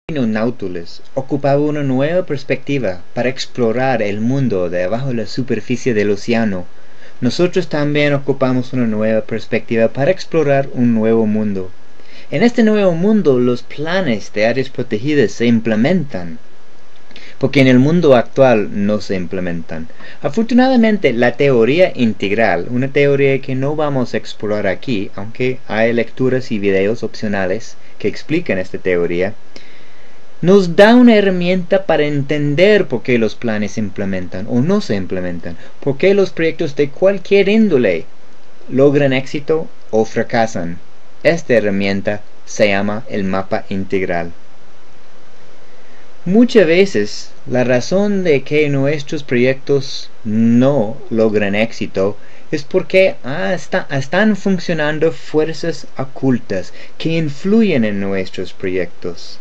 Nautilus ocupaba una nueva perspectiva para explorar el mundo debajo de la superficie del océano. Nosotros también ocupamos una nueva perspectiva para explorar un nuevo mundo. En este nuevo mundo los planes de áreas protegidas se implementan, porque en el mundo actual no se implementan. Afortunadamente, la teoría integral, una teoría que no vamos a explorar aquí, aunque hay lecturas y videos opcionales que explican esta teoría, nos da una herramienta para entender por qué los planes se implementan o no se implementan, por qué los proyectos de cualquier índole logran éxito o fracasan. Esta herramienta se llama el mapa integral. Muchas veces la razón de que nuestros proyectos no logran éxito es porque están funcionando fuerzas ocultas que influyen en nuestros proyectos.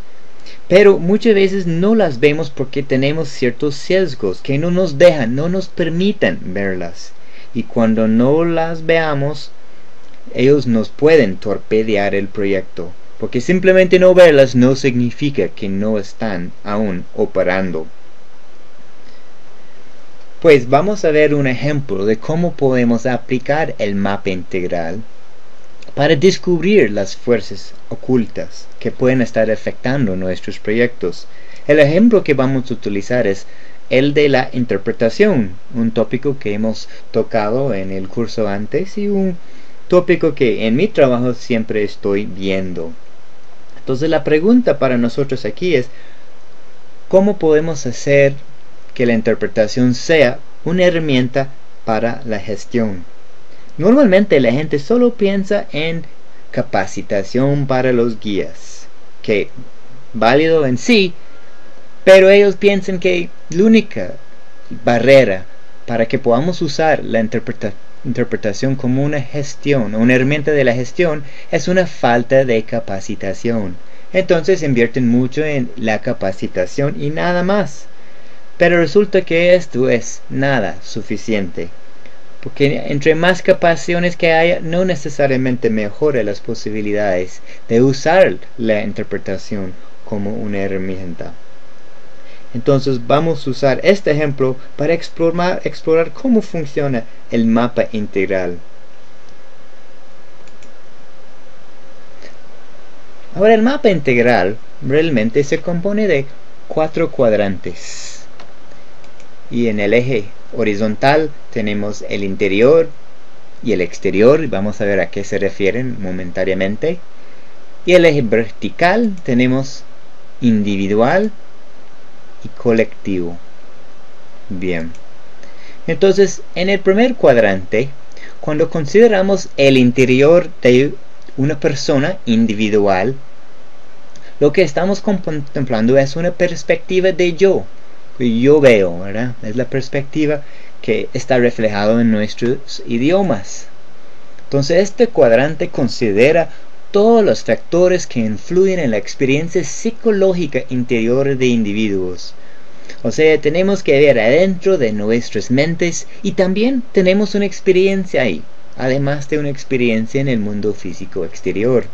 Pero muchas veces no las vemos porque tenemos ciertos sesgos que no nos dejan, no nos permiten verlas. Y cuando no las veamos, ellos nos pueden torpedear el proyecto. Porque simplemente no verlas no significa que no están aún operando. Pues vamos a ver un ejemplo de cómo podemos aplicar el mapa integral para descubrir las fuerzas ocultas que pueden estar afectando nuestros proyectos. El ejemplo que vamos a utilizar es el de la interpretación, un tópico que hemos tocado en el curso antes y un tópico que en mi trabajo siempre estoy viendo. Entonces la pregunta para nosotros aquí es, ¿cómo podemos hacer que la interpretación sea una herramienta para la gestión? Normalmente la gente solo piensa en capacitación para los guías, que válido en sí, pero ellos piensan que la única barrera para que podamos usar la interpretación como una gestión, una herramienta de la gestión, es una falta de capacitación. Entonces invierten mucho en la capacitación y nada más. Pero resulta que esto es nada suficiente. Porque entre más capacitaciones que haya, no necesariamente mejora las posibilidades de usar la interpretación como una herramienta. Entonces vamos a usar este ejemplo para explorar cómo funciona el mapa integral. Ahora el mapa integral realmente se compone de 4 cuadrantes. Y en el eje horizontal tenemos el interior y el exterior, y vamos a ver a qué se refieren momentáneamente. Y el eje vertical tenemos individual y colectivo. Bien, entonces en el primer cuadrante, cuando consideramos el interior de una persona individual, lo que estamos contemplando es una perspectiva de yo veo, ¿verdad? Es la perspectiva que está reflejado en nuestros idiomas. Entonces este cuadrante considera todos los factores que influyen en la experiencia psicológica interior de individuos. O sea, tenemos que ver adentro de nuestras mentes y también tenemos una experiencia ahí, además de una experiencia en el mundo físico exterior.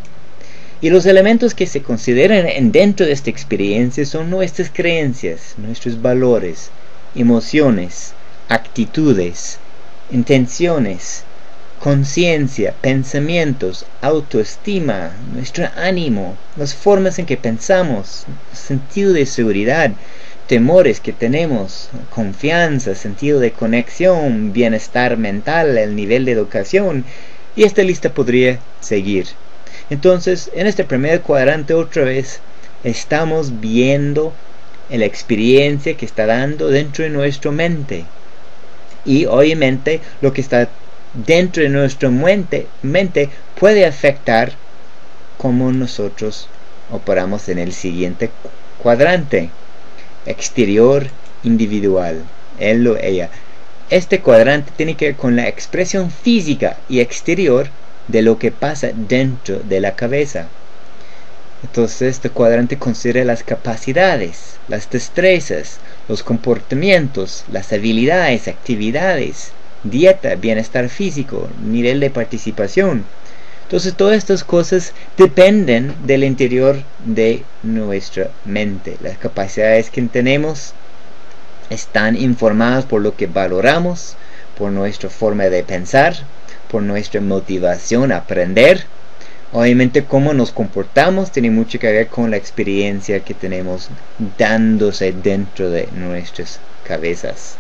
Y los elementos que se consideran dentro de esta experiencia son nuestras creencias, nuestros valores, emociones, actitudes, intenciones, conciencia, pensamientos, autoestima, nuestro ánimo, las formas en que pensamos, sentido de seguridad, temores que tenemos, confianza, sentido de conexión, bienestar mental, el nivel de educación, y esta lista podría seguir. Entonces, en este primer cuadrante otra vez estamos viendo la experiencia que está dando dentro de nuestra mente. Y obviamente lo que está dentro de nuestra mente puede afectar cómo nosotros operamos en el siguiente cuadrante. Exterior individual, él o ella. Este cuadrante tiene que ver con la expresión física y exterior de lo que pasa dentro de la cabeza. Entonces este cuadrante considera las capacidades, las destrezas, los comportamientos, las habilidades, actividades, dieta, bienestar físico, nivel de participación. Entonces todas estas cosas dependen del interior de nuestra mente. Las capacidades que tenemos están informadas por lo que valoramos, por nuestra forma de pensar, por nuestra motivación a aprender. Obviamente cómo nos comportamos tiene mucho que ver con la experiencia que tenemos dándose dentro de nuestras cabezas.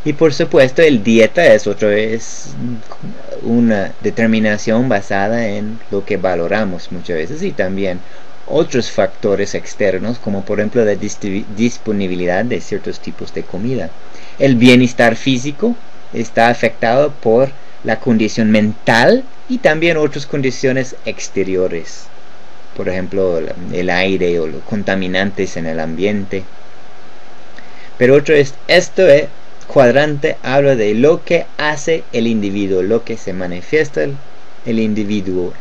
Y por supuesto el dieta es otra vez una determinación basada en lo que valoramos muchas veces, y también otros factores externos, como por ejemplo la disponibilidad de ciertos tipos de comida. El bienestar físico está afectado por la condición mental y también otras condiciones exteriores, por ejemplo el aire o los contaminantes en el ambiente. Pero esto es cuadrante, habla de lo que hace el individuo, lo que se manifiesta el individuo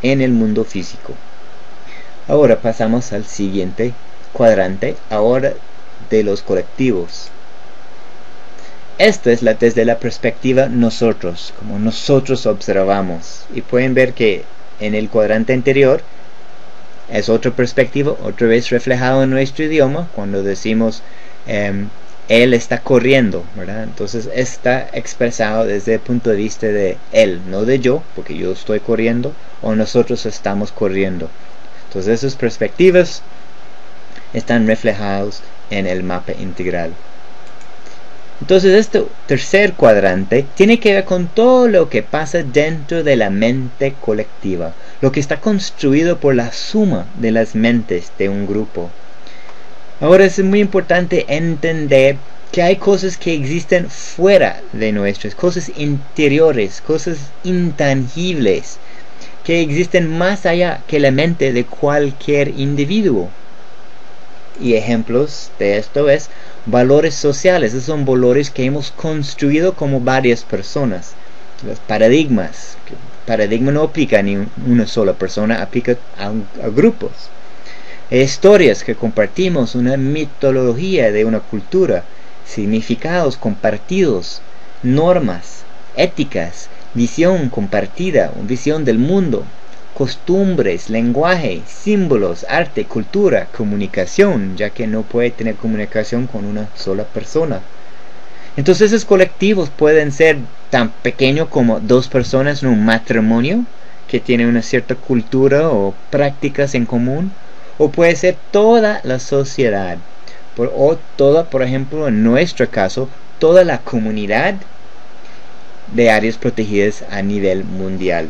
en el mundo físico. Ahora pasamos al siguiente cuadrante, ahora de los colectivos. Esto es desde la perspectiva nosotros, como nosotros observamos. Y pueden ver que en el cuadrante anterior es otra perspectiva, otra vez reflejado en nuestro idioma, cuando decimos él está corriendo, ¿verdad? Entonces está expresado desde el punto de vista de él, no de yo, porque yo estoy corriendo, o nosotros estamos corriendo. Entonces esas perspectivas están reflejados en el mapa integral. Entonces este tercer cuadrante tiene que ver con todo lo que pasa dentro de la mente colectiva, lo que está construido por la suma de las mentes de un grupo. Ahora es muy importante entender que hay cosas que existen fuera de nuestras, cosas interiores, cosas intangibles, que existen más allá que la mente de cualquier individuo. Y ejemplos de esto es valores sociales. Esos son valores que hemos construido como varias personas. Los paradigmas. El paradigma no aplica a ni una sola persona, aplica a grupos. Historias que compartimos, una mitología de una cultura, significados compartidos, normas, éticas, visión compartida, visión del mundo, costumbres, lenguaje, símbolos, arte, cultura, comunicación, ya que no puede tener comunicación con una sola persona. Entonces esos colectivos pueden ser tan pequeños como dos personas en un matrimonio que tienen una cierta cultura o prácticas en común, o puede ser toda la sociedad, o toda, por ejemplo, en nuestro caso, toda la comunidad de áreas protegidas a nivel mundial.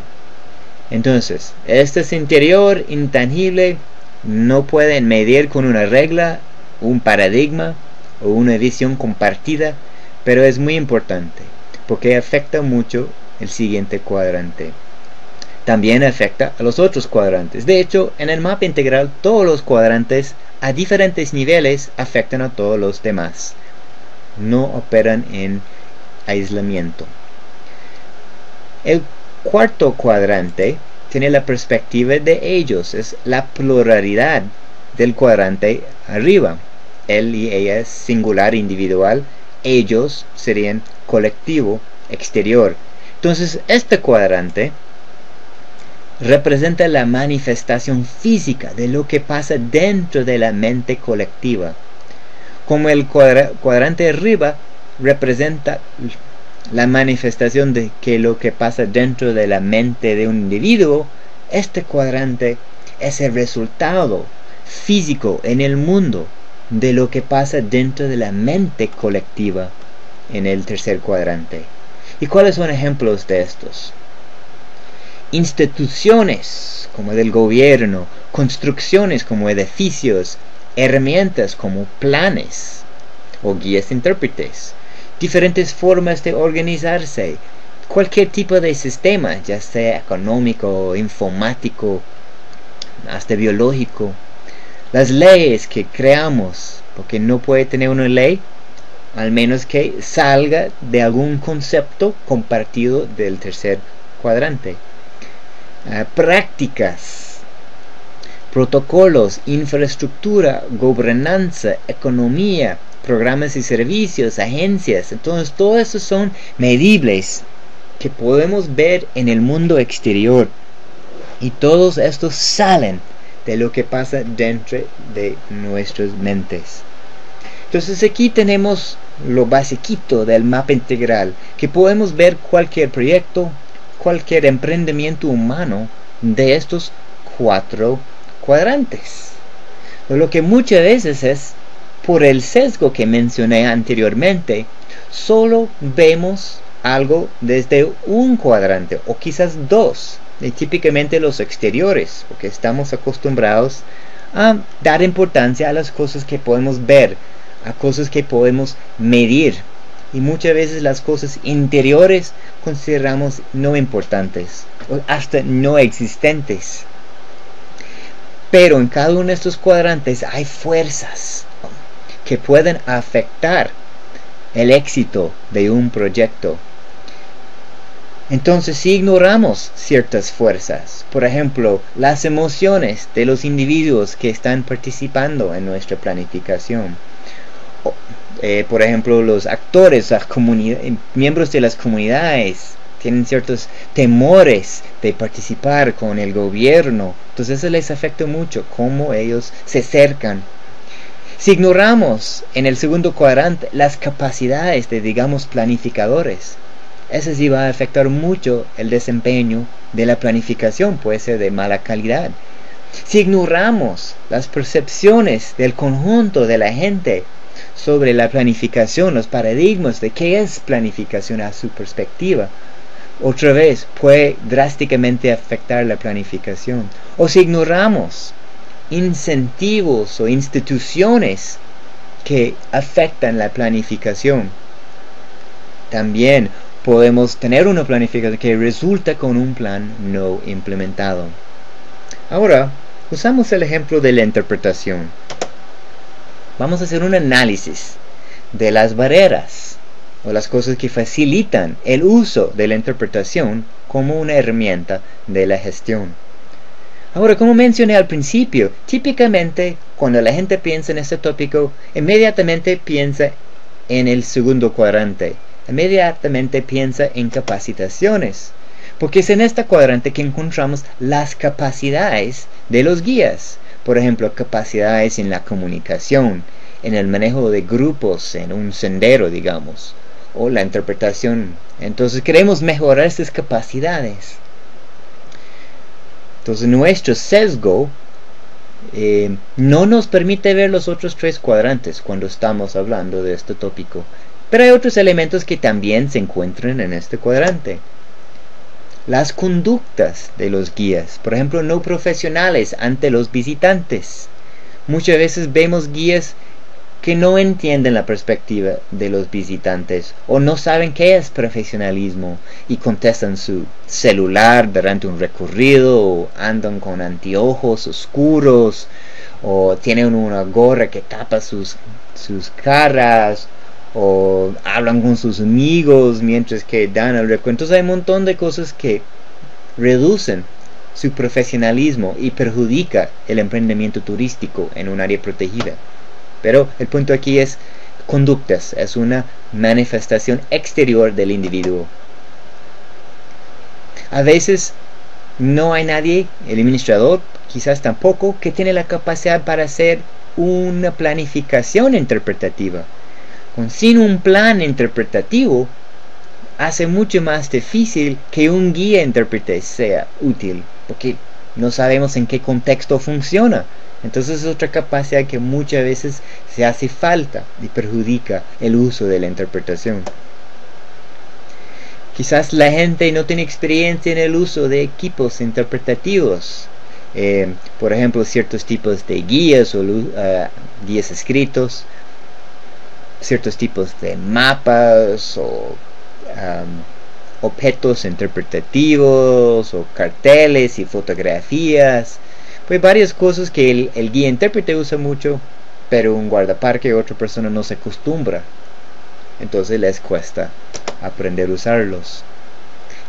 Entonces, este es interior, intangible, no pueden medir con una regla, un paradigma o una visión compartida, pero es muy importante porque afecta mucho el siguiente cuadrante. También afecta a los otros cuadrantes. De hecho, en el mapa integral todos los cuadrantes a diferentes niveles afectan a todos los demás. No operan en aislamiento. El cuarto cuadrante tiene la perspectiva de ellos, es la pluralidad del cuadrante arriba. Él y ella es singular, individual, ellos serían colectivo, exterior. Entonces este cuadrante representa la manifestación física de lo que pasa dentro de la mente colectiva. Como el cuadrante arriba representa la manifestación de que lo que pasa dentro de la mente de un individuo, este cuadrante es el resultado físico en el mundo de lo que pasa dentro de la mente colectiva en el tercer cuadrante. ¿Y cuáles son ejemplos de estos? Instituciones como del gobierno, construcciones como edificios, herramientas como planes o guías intérpretes, diferentes formas de organizarse, cualquier tipo de sistema, ya sea económico, informático, hasta biológico, las leyes que creamos, porque no puede tener una ley al menos que salga de algún concepto compartido del tercer cuadrante. Prácticas, protocolos, infraestructura, gobernanza, economía, programas y servicios, agencias. Entonces todo eso son medibles que podemos ver en el mundo exterior, y todos estos salen de lo que pasa dentro de nuestras mentes. Entonces aquí tenemos lo basiquito del mapa integral, que podemos ver cualquier proyecto, cualquier emprendimiento humano de estos 4 cuadrantes. Lo que muchas veces es, por el sesgo que mencioné anteriormente, solo vemos algo desde un cuadrante o quizás 2, y típicamente los exteriores, porque estamos acostumbrados a dar importancia a las cosas que podemos ver, a cosas que podemos medir, y muchas veces las cosas interiores consideramos no importantes o hasta no existentes. Pero en cada uno de estos cuadrantes hay fuerzas que pueden afectar el éxito de un proyecto. Entonces, si ignoramos ciertas fuerzas, por ejemplo, las emociones de los individuos que están participando en nuestra planificación, por ejemplo, los actores, miembros de las comunidades, tienen ciertos temores de participar con el gobierno, entonces eso les afecta mucho, cómo ellos se acercan. Si ignoramos en el segundo cuadrante las capacidades de, digamos, planificadores, eso sí va a afectar mucho el desempeño de la planificación, puede ser de mala calidad. Si ignoramos las percepciones del conjunto de la gente sobre la planificación, los paradigmas de qué es planificación a su perspectiva, otra vez puede drásticamente afectar la planificación. O si ignoramos incentivos o instituciones que afectan la planificación, también podemos tener una planificación que resulta con un plan no implementado. Ahora, usamos el ejemplo de la interpretación. Vamos a hacer un análisis de las barreras o las cosas que facilitan el uso de la interpretación como una herramienta de la gestión. Ahora, como mencioné al principio, típicamente cuando la gente piensa en este tópico, inmediatamente piensa en el segundo cuadrante. Inmediatamente piensa en capacitaciones, porque es en este cuadrante que encontramos las capacidades de los guías. Por ejemplo, capacidades en la comunicación, en el manejo de grupos, en un sendero, digamos, o la interpretación. Entonces queremos mejorar estas capacidades. Entonces nuestro sesgo no nos permite ver los otros 3 cuadrantes cuando estamos hablando de este tópico. Pero hay otros elementos que también se encuentran en este cuadrante. Las conductas de los guías, por ejemplo, no profesionales ante los visitantes. Muchas veces vemos guías que no entienden la perspectiva de los visitantes o no saben qué es profesionalismo y contestan su celular durante un recorrido, o andan con anteojos oscuros, o tienen una gorra que tapa sus caras, o hablan con sus amigos mientras que dan el recuento. Entonces hay un montón de cosas que reducen su profesionalismo y perjudica el emprendimiento turístico en un área protegida. Pero el punto aquí es conductas, es una manifestación exterior del individuo. A veces no hay nadie, el administrador quizás tampoco, que tiene la capacidad para hacer una planificación interpretativa. Sin un plan interpretativo, hace mucho más difícil que un guía intérprete sea útil, porque no sabemos en qué contexto funciona. Entonces es otra capacidad que muchas veces se hace falta y perjudica el uso de la interpretación. Quizás la gente no tiene experiencia en el uso de equipos interpretativos. Por ejemplo, ciertos tipos de guías o guías escritos, ciertos tipos de mapas o objetos interpretativos o carteles y fotografías. Pues varias cosas que el guía intérprete usa mucho, pero un guardaparque o otra persona no se acostumbra. Entonces les cuesta aprender a usarlos.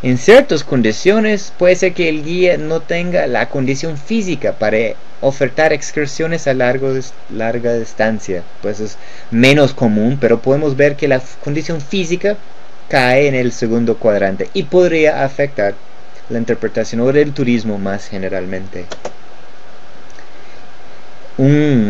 En ciertas condiciones puede ser que el guía no tenga la condición física para ofertar excursiones a larga distancia. Pues es menos común, pero podemos ver que la condición física cae en el segundo cuadrante y podría afectar la interpretación o del turismo más generalmente.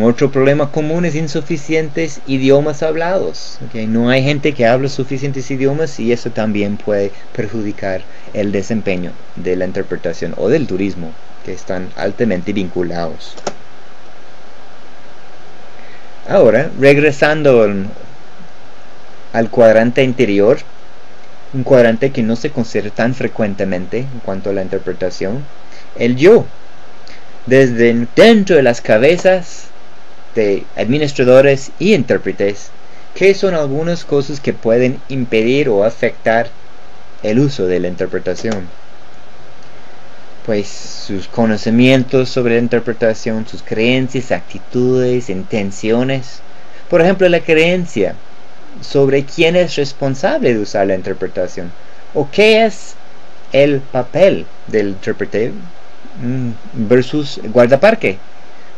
Otro problema común es insuficientes idiomas hablados. No hay gente que habla suficientes idiomas y eso también puede perjudicar el desempeño de la interpretación o del turismo, que están altamente vinculados. Ahora, regresando al cuadrante interior, un cuadrante que no se considera tan frecuentemente en cuanto a la interpretación, el yo. Desde dentro de las cabezas de administradores y intérpretes, ¿qué son algunas cosas que pueden impedir o afectar el uso de la interpretación? Pues sus conocimientos sobre la interpretación, sus creencias, actitudes, intenciones. Por ejemplo, la creencia sobre quién es responsable de usar la interpretación o qué es el papel del intérprete versus guardaparque,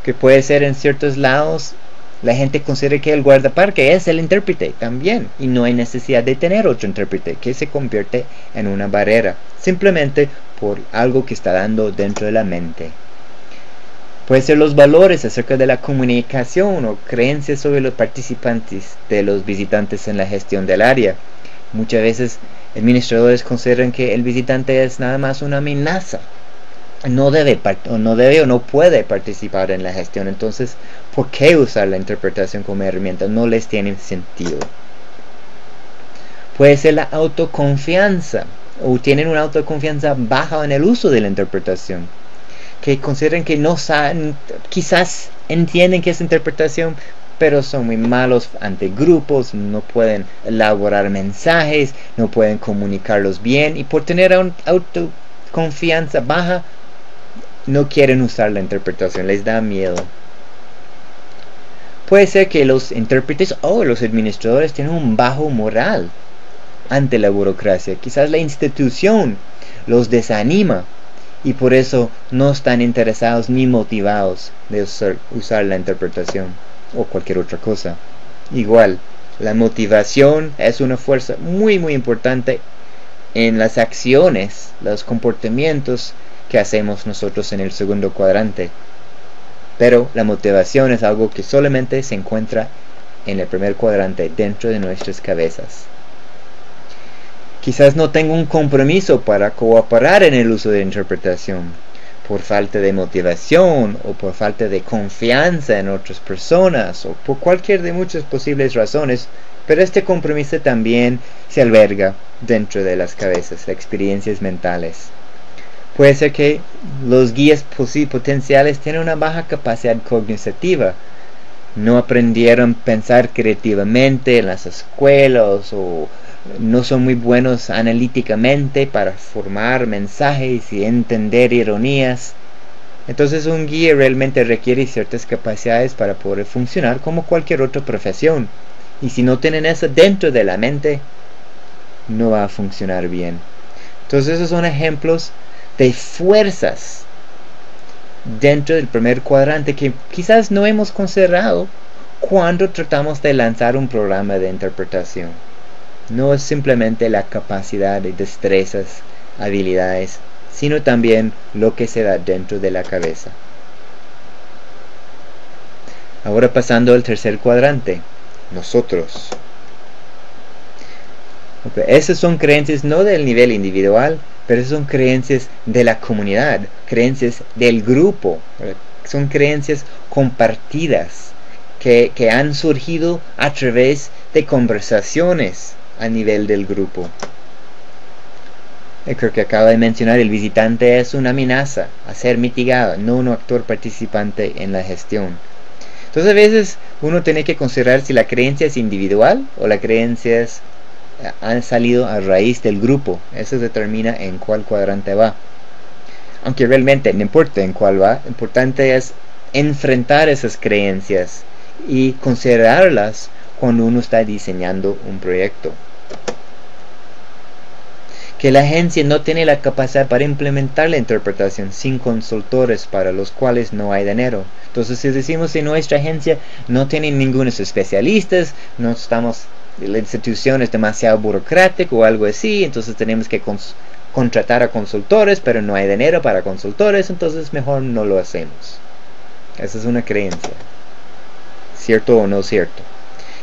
que puede ser en ciertos lados la gente considera que el guardaparque es el intérprete también y no hay necesidad de tener otro intérprete, que se convierte en una barrera simplemente por algo que está dando dentro de la mente. Puede ser los valores acerca de la comunicación o creencias sobre los participantes de los visitantes en la gestión del área. Muchas veces administradores consideran que el visitante es nada más una amenaza, no debe o no puede participar en la gestión. Entonces, ¿por qué usar la interpretación como herramienta? No les tiene sentido. Puede ser la autoconfianza, o tienen una autoconfianza baja en el uso de la interpretación, que consideran que no saben, quizás entienden que es interpretación, pero son muy malos ante grupos, no pueden elaborar mensajes, no pueden comunicarlos bien, y por tener una autoconfianza baja, no quieren usar la interpretación, les da miedo. Puede ser que los intérpretes o los administradores tienen un bajo moral ante la burocracia. Quizás la institución los desanima y por eso no están interesados ni motivados de usar la interpretación o cualquier otra cosa. Igual, la motivación es una fuerza muy importante en las acciones, los comportamientos que hacemos nosotros en el segundo cuadrante. Pero la motivación es algo que solamente se encuentra en el primer cuadrante, dentro de nuestras cabezas. Quizás no tenga un compromiso para cooperar en el uso de la interpretación, por falta de motivación o por falta de confianza en otras personas o por cualquier de muchas posibles razones, pero este compromiso también se alberga dentro de las cabezas, experiencias mentales. Puede ser que los guías potenciales tienen una baja capacidad cognitiva, no aprendieron a pensar creativamente en las escuelas o no son muy buenos analíticamente para formar mensajes y entender ironías. Entonces un guía realmente requiere ciertas capacidades para poder funcionar como cualquier otra profesión, y si no tienen eso dentro de la mente, no va a funcionar bien. Entonces esos son ejemplos de fuerzas dentro del primer cuadrante que quizás no hemos considerado cuando tratamos de lanzar un programa de interpretación. No es simplemente la capacidad de destrezas, habilidades, sino también lo que se da dentro de la cabeza. Ahora pasando al tercer cuadrante, nosotros. Esas son creencias no del nivel individual, pero son creencias de la comunidad, creencias del grupo, son creencias compartidas que han surgido a través de conversaciones a nivel del grupo. Creo que acabo de mencionar, el visitante es una amenaza a ser mitigada, no un actor participante en la gestión. Entonces a veces uno tiene que considerar si la creencia es individual o la creencia han salido a raíz del grupo. Eso determina en cuál cuadrante va. Aunque realmente no importa en cuál va, lo importante es enfrentar esas creencias y considerarlas cuando uno está diseñando un proyecto. Que la agencia no tiene la capacidad para implementar la interpretación sin consultores para los cuales no hay dinero. Entonces si decimos que nuestra agencia no tiene ningunos especialistas, no estamos la institución es demasiado burocrática o algo así, entonces tenemos que contratar a consultores, pero no hay dinero para consultores, entonces mejor no lo hacemos. Esa es una creencia. ¿Cierto o no cierto?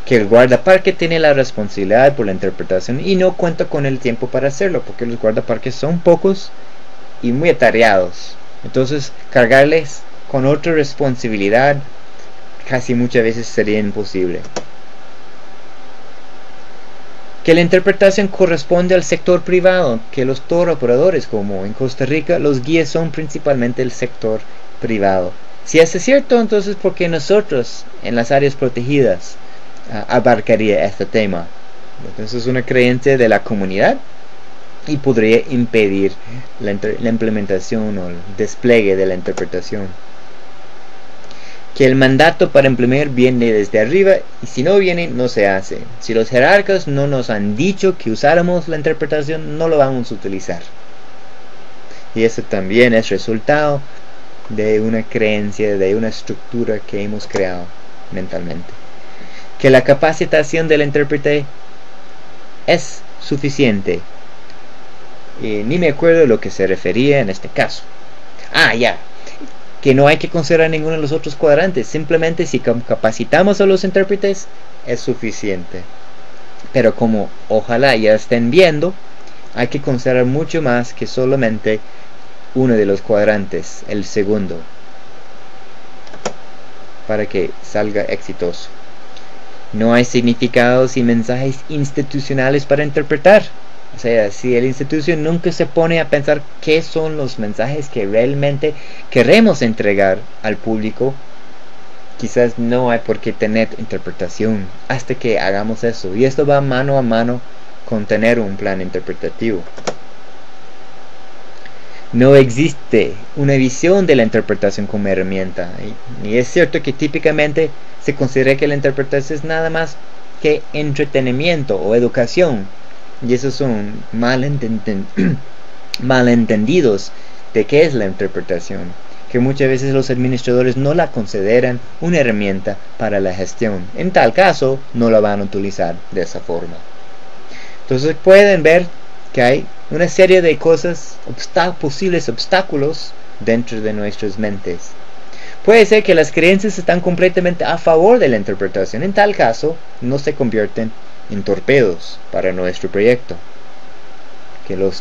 Que el guardaparque tiene la responsabilidad por la interpretación y no cuenta con el tiempo para hacerlo, porque los guardaparques son pocos y muy atareados. Entonces, cargarles con otra responsabilidad casi muchas veces sería imposible. Que la interpretación corresponde al sector privado, que los tour operadores, como en Costa Rica, los guías son principalmente el sector privado. Si eso es cierto, entonces ¿por qué nosotros en las áreas protegidas abarcaría este tema? Entonces es una creencia de la comunidad y podría impedir la implementación o el despliegue de la interpretación. Que el mandato para implementar viene desde arriba y si no viene no se hace. Si los jerarcas no nos han dicho que usáramos la interpretación, no lo vamos a utilizar. Y eso también es resultado de una creencia, de una estructura que hemos creado mentalmente. Que la capacitación del intérprete es suficiente. Y ni me acuerdo de lo que se refería en este caso. Ya. Que no hay que considerar ninguno de los otros cuadrantes. Simplemente si capacitamos a los intérpretes es suficiente. Pero como ojalá ya estén viendo, hay que considerar mucho más que solamente uno de los cuadrantes, el segundo, para que salga exitoso. No hay significados y mensajes institucionales para interpretar. O sea, si la institución nunca se pone a pensar qué son los mensajes que realmente queremos entregar al público, quizás no hay por qué tener interpretación hasta que hagamos eso. Y esto va mano a mano con tener un plan interpretativo. No existe una visión de la interpretación como herramienta. Y es cierto que típicamente se considera que la interpretación es nada más que entretenimiento o educación. Y esos son malentendidos de qué es la interpretación, que muchas veces los administradores no la consideran una herramienta para la gestión. En tal caso, no la van a utilizar de esa forma. Entonces pueden ver que hay una serie de cosas, posibles obstáculos dentro de nuestras mentes. Puede ser que las creencias están completamente a favor de la interpretación. En tal caso, no se convierten en torpedos para nuestro proyecto. Que lo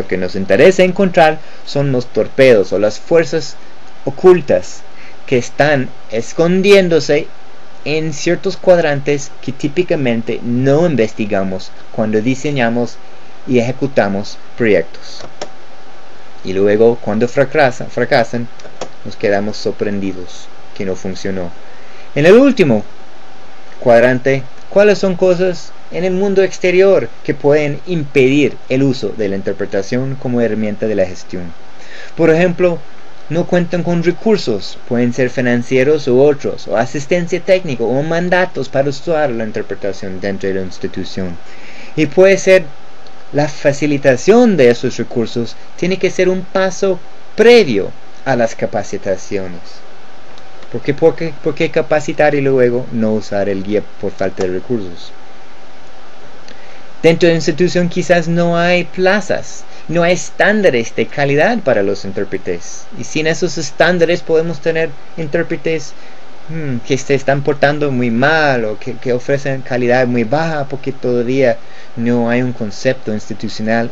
que nos interesa encontrar son los torpedos o las fuerzas ocultas que están escondiéndose en ciertos cuadrantes que típicamente no investigamos cuando diseñamos y ejecutamos proyectos. Y luego cuando fracasan nos quedamos sorprendidos que no funcionó. En el último cuadrante, ¿cuáles son cosas en el mundo exterior que pueden impedir el uso de la interpretación como herramienta de la gestión? Por ejemplo, no cuentan con recursos, pueden ser financieros u otros, o asistencia técnica o mandatos para usar la interpretación dentro de la institución. Y puede ser la facilitación de esos recursos tiene que ser un paso previo a las capacitaciones. ¿Por qué capacitar y luego no usar el guía por falta de recursos? Dentro de la institución quizás no hay plazas, no hay estándares de calidad para los intérpretes. Y sin esos estándares podemos tener intérpretes que se están portando muy mal o que ofrecen calidad muy baja porque todavía no hay un concepto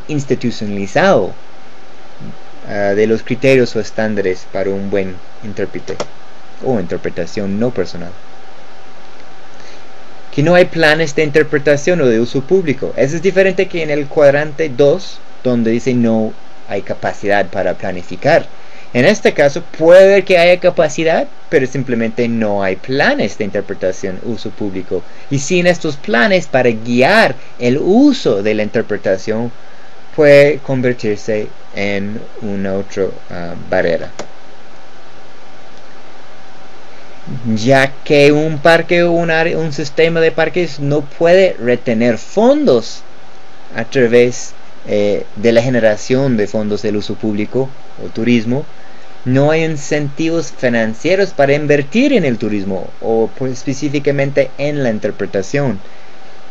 institucionalizado de los criterios o estándares para un buen intérprete o interpretación no personal. Que no hay planes de interpretación o de uso público. Eso es diferente que en el cuadrante 2, donde dice no hay capacidad para planificar. En este caso puede que haya capacidad, pero simplemente no hay planes de interpretación uso público. Y sin estos planes para guiar el uso de la interpretación, puede convertirse en una otra barrera. Ya que un parque o un sistema de parques no puede retener fondos a través de la generación de fondos del uso público o turismo, no hay incentivos financieros para invertir en el turismo o pues, específicamente en la interpretación.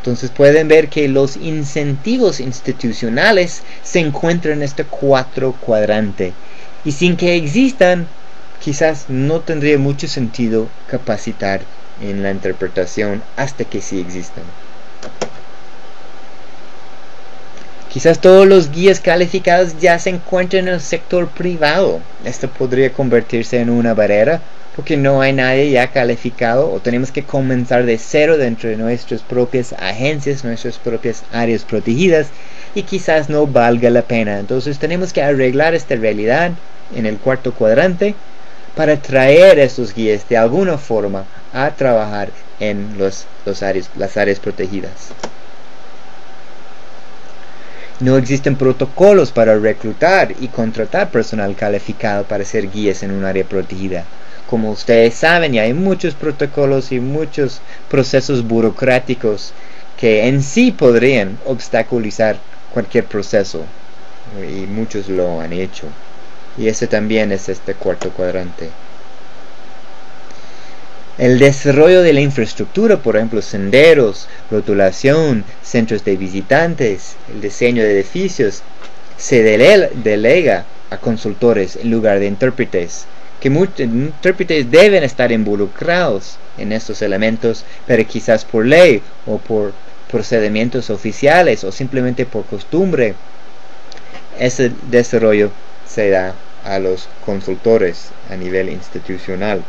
Entonces pueden ver que los incentivos institucionales se encuentran en este 4 cuadrante. Y sin que existan, quizás no tendría mucho sentido capacitar en la interpretación hasta que sí existan. Quizás todos los guías calificados ya se encuentran en el sector privado. Esto podría convertirse en una barrera porque no hay nadie ya calificado o tenemos que comenzar de cero dentro de nuestras propias agencias, nuestras propias áreas protegidas y quizás no valga la pena. Entonces tenemos que arreglar esta realidad en el 4 cuadrante para traer a esos guías de alguna forma a trabajar en las áreas protegidas. No existen protocolos para reclutar y contratar personal calificado para ser guías en un área protegida. Como ustedes saben, ya hay muchos protocolos y muchos procesos burocráticos que en sí podrían obstaculizar cualquier proceso. Y muchos lo han hecho. Y ese también es este 4 cuadrante. El desarrollo de la infraestructura, por ejemplo, senderos, rotulación, centros de visitantes, el diseño de edificios, se delega a consultores en lugar de intérpretes, que muchos intérpretes deben estar involucrados en estos elementos, pero quizás por ley o por procedimientos oficiales o simplemente por costumbre, ese desarrollo se da a los consultores a nivel institucional.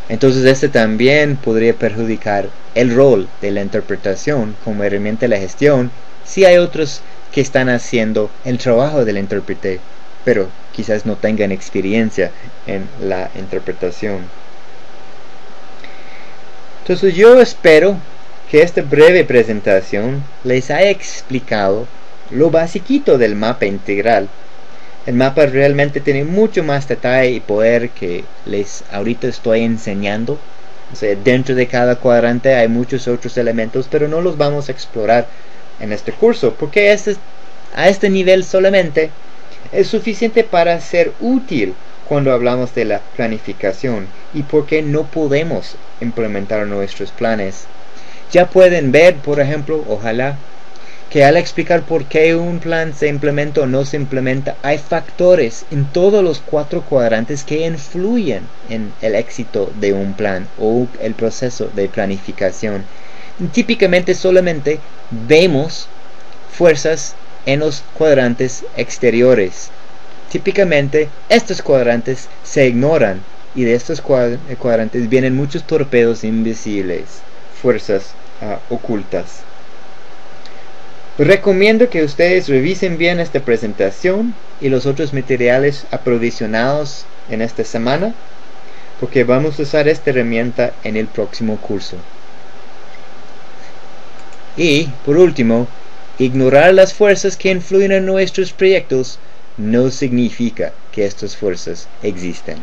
Entonces este también podría perjudicar el rol de la interpretación como herramienta de la gestión si hay otros que están haciendo el trabajo del intérprete, pero quizás no tengan experiencia en la interpretación. Entonces yo espero que esta breve presentación les haya explicado lo basiquito del mapa integral. El mapa realmente tiene mucho más detalle y poder que les ahorita estoy enseñando. O sea, dentro de cada cuadrante hay muchos otros elementos, pero no los vamos a explorar en este curso, porque a este nivel solamente es suficiente para ser útil cuando hablamos de la planificación y porque no podemos implementar nuestros planes. Ya pueden ver, por ejemplo, ojalá, que al explicar por qué un plan se implementa o no se implementa, hay factores en todos los 4 cuadrantes que influyen en el éxito de un plan o el proceso de planificación. Típicamente solamente vemos fuerzas en los cuadrantes exteriores. Típicamente estos cuadrantes se ignoran y de estos cuadrantes vienen muchos torpedos invisibles, fuerzas ocultas. Recomiendo que ustedes revisen bien esta presentación y los otros materiales aprovisionados en esta semana, porque vamos a usar esta herramienta en el próximo curso. Y, por último, ignorar las fuerzas que influyen en nuestros proyectos no significa que estas fuerzas existen.